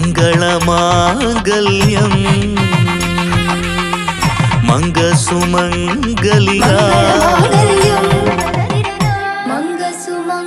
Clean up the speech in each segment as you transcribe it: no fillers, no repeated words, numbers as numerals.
മംഗളമാംഗല്യം മംഗസുമംഗലിക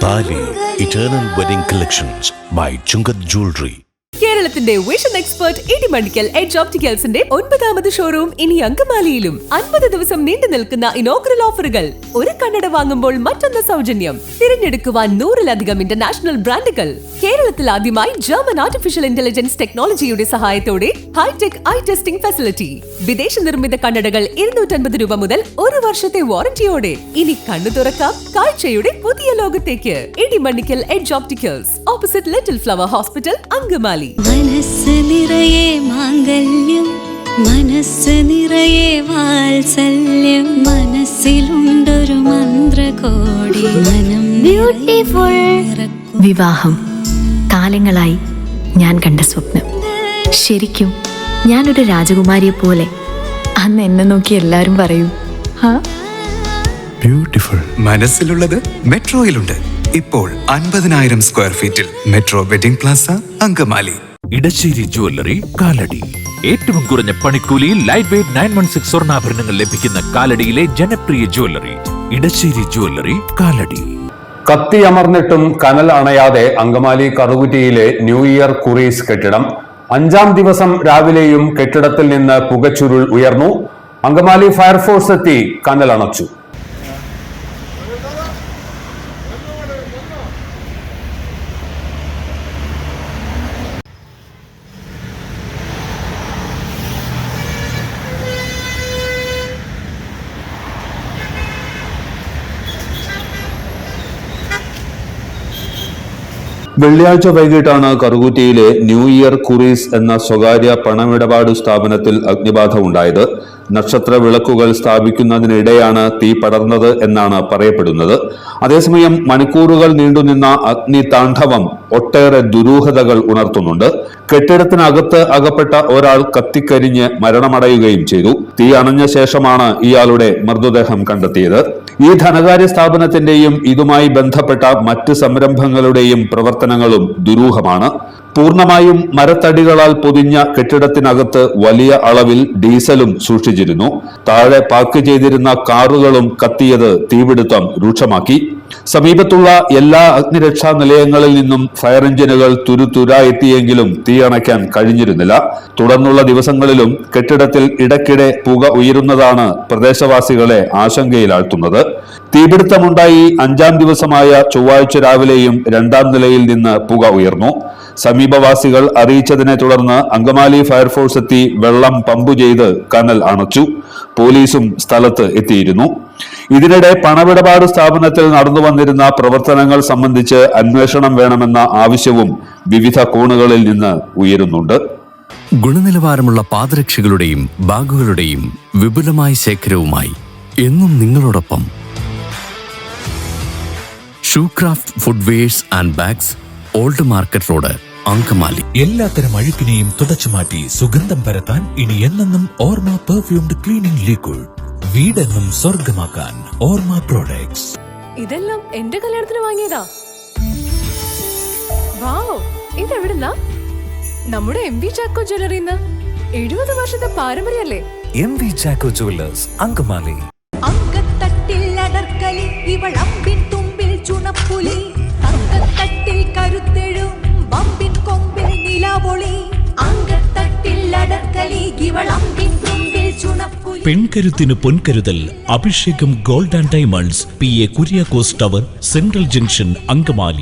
താലി eternal wedding collections by Chungath jewellery. കേരളത്തിന്റെ വിഷൻ എക്സ്പെർട്ട് ഇടിമണ്ണിക്കൽ എഡ്ജ് ഓപ്റ്റിക്കൽസിന്റെ 9ാമത് ഷോറൂം ഇനി അങ്കമാലിയിലും. 50 ദിവസം നീണ്ടു നിൽക്കുന്ന ഇനോഗ്രൽ ഓഫറുകൾ. ഒരു കണ്ണട വാങ്ങുമ്പോൾ മറ്റൊന്ന് സൗജന്യം. തിരഞ്ഞെടുക്കുവാൻ 100-ലധികം ഇന്റർനാഷണൽ ബ്രാൻഡുകൾ. കേരളത്തിൽ ആദ്യമായി ജർമ്മൻ ആർട്ടിഫിഷ്യൽ ഇന്റലിജൻസ് ടെക്നോളജിയുടെ സഹായത്തോടെ ഹൈടെക് ഐ ടെസ്റ്റിംഗ് ഫെസിലിറ്റി. വിദേശ നിർമ്മിത കണ്ണടകൾ 250 രൂപ മുതൽ 1 വർഷത്തെ വാറന്റിയോടെ. ഇനി കണ്ണു തുറക്കാം കാഴ്ചയുടെ പുതിയ ലോകത്തേക്ക്. Idimannickal edge opticals, opposite little flower hospital, Angamaly. മനസ്സ് നിറയെ മാംഗല്യം, മനസ്സ് നിറയെ വാത്സല്യം, മനസ്സിലുണ്ടൊരു മന്ത്രകോടി, മനം ബ്യൂട്ടിഫുൾ. വിവാഹം കാലങ്ങളായി ഞാൻ കണ്ട സ്വപ്നം. ശരിക്കും ഞാനൊരു രാജകുമാരിയെ പോലെ. അന്ന് എന്നെ നോക്കി എല്ലാവരും പറയും ബ്യൂട്ടിഫുൾ. മനസ്സിലുള്ളത് മെട്രോയിലുണ്ട്. ഇപ്പോൾ 50,000 സ്ക്വയർ ഫീറ്റിൽ metro wedding plaza, Angamaly. Edassery jewellery, Kalady. ഏറ്റവും കുറഞ്ഞ പണിക്കൂലിയിൽ ലൈറ്റ് വെയ്റ്റ് 916 സ്വർണ്ണാഭരണങ്ങൾ ലഭിക്കുന്ന കാലടിയിലെ ജനപ്രിയ ജ്വല്ലറി ഇടശ്ശേരി ജ്വല്ലറി, കാലടി. കത്തിയമർന്നിട്ടും കനൽ അണയാതെ അങ്കമാലി കറുകുറ്റിയിലെ ന്യൂ ഇയർ കുറീസ് കെട്ടിടം. 5ാം ദിവസം രാവിലെയും കെട്ടിടത്തിൽ നിന്ന് പുകച്ചുരുൾ ഉയർന്നു. അങ്കമാലി ഫയർഫോഴ്സ് എത്തി കനൽ അണച്ചു. വെള്ളിയാഴ്ച വൈകിട്ടാണ് കറുകുറ്റിയിലെ ന്യൂ ഇയർ കുറീസ് എന്ന സ്വകാര്യ പണമിടപാട് സ്ഥാപനത്തിൽ അഗ്നിബാധ ഉണ്ടായത്. നക്ഷത്ര വിളക്കുകൾ സ്ഥാപിക്കുന്നതിനിടെയാണ് തീ പടർന്നത് എന്നാണ് പറയപ്പെടുന്നത്. അതേസമയം മണിക്കൂറുകൾ നീണ്ടുനിന്ന അഗ്നി താണ്ഡവം ഒട്ടേറെ ദുരൂഹതകൾ ഉണർത്തുന്നുണ്ട്. കെട്ടിടത്തിനകത്ത് അകപ്പെട്ട ഒരാൾ കത്തിക്കരിഞ്ഞ് മരണമടയുകയും ചെയ്തു. തീ അണഞ്ഞ ശേഷമാണ് ഇയാളുടെ മൃതദേഹം കണ്ടെത്തിയത്. ഈ ധനകാര്യ സ്ഥാപനത്തിന്റെയും ഇതുമായി ബന്ധപ്പെട്ട മറ്റ് സംരംഭങ്ങളുടെയും പ്രവർത്തനങ്ങളും ദുരൂഹമാണ്. പൂർണ്ണമായും മരത്തടികളാൽ പൊതിഞ്ഞ കെട്ടിടത്തിനകത്ത് വലിയ അളവിൽ ഡീസലും സൂക്ഷിച്ചിരുന്നു. താഴെ പാർക്ക് ചെയ്തിരുന്ന കാറുകളും കത്തിയത് തീപിടുത്തം രൂക്ഷമാക്കി. സമീപത്തുള്ള എല്ലാ അഗ്നിരക്ഷാ നിലയങ്ങളിൽ നിന്നും ഫയർ എഞ്ചിനുകൾ തുരുതുരാ എത്തിയെങ്കിലും തീ അണയ്ക്കാൻ കഴിഞ്ഞിരുന്നില്ല. തുടർന്നുള്ള ദിവസങ്ങളിലും കെട്ടിടത്തിൽ ഇടയ്ക്കിടെ പുക ഉയരുന്നതാണ് പ്രദേശവാസികളെ ആശങ്കയിലാഴ്ത്തുന്നത്. തീപിടുത്തമുണ്ടായി 5ാം ദിവസമായ ചൊവ്വാഴ്ച രാവിലെയും 2ാം നിലയിൽ നിന്ന് പുക ഉയർന്നു. സമീപവാസികൾ അറിയിച്ചതിനെ തുടർന്ന് അങ്കമാലി ഫയർഫോഴ്സ് എത്തി വെള്ളം പമ്പ് ചെയ്ത് കനൽ അണച്ചു. പോലീസും സ്ഥലത്ത് എത്തിയിരുന്നു. ഇതിനിടെ പണമിടപാട് സ്ഥാപനത്തിൽ നടന്നു വന്നിരുന്ന പ്രവർത്തനങ്ങൾ സംബന്ധിച്ച് അന്വേഷണം വേണമെന്ന ആവശ്യവും വിവിധ കോണുകളിൽ നിന്ന് ഉയരുന്നുണ്ട്. ഗുണനിലവാരമുള്ള പാദരക്ഷകളുടെയും ബാഗുകളുടെയും വിപുലമായ ശേഖരവുമായി എന്നും നിങ്ങളോടൊപ്പം shoecraft footwears and bags, old market road, Angamaly. എല്ലാത്തരം അഴുക്കിനെയും തുടച്ചുമാറ്റി സുഗന്ധം പരത്താൻ ഇനി എന്നെന്നും ഓർമ്മ പെർഫ്യൂംഡ് ക്ലീനിംഗ് ലിക്വിഡ്. വീടെന്നും സ്വർഗമാക്കാൻ ഓർമ്മ പ്രോഡക്ട്സ്. ഇതെല്ലാം എന്റെ കല്യാണത്തിന് വാങ്ങിയതാ. വാവ്, ഇതെവിടുന്നാ? നമ്മുടെ MV ചാക്കോ ജ്വല്ലറിന്ന്. 70 വർഷത്തെ പാരമ്പര്യല്ലേ. MV Chacko jewellers, Angamaly. അങ്കത്തട്ടിൽ അടർക്കലി, ഇവളമ്പിൻ തുമ്പിൽ ചുണപ്പുലി, അങ്കത്തട്ടിൽ കരുത്തെഴും വമ്പിൻ കൊമ്പിൽ നിലവൊളി, അങ്കത്തട്ടിൽ അടർക്കലി, ഇവളമ്പിൻ തുമ്പിൽ ചുണപ്പുലി. പെൺകരുത്തിന് പൊൻകരുതൽ. അഭിഷേകം gold and diamonds, PA Kuriakose tower, central junction, Angamaly.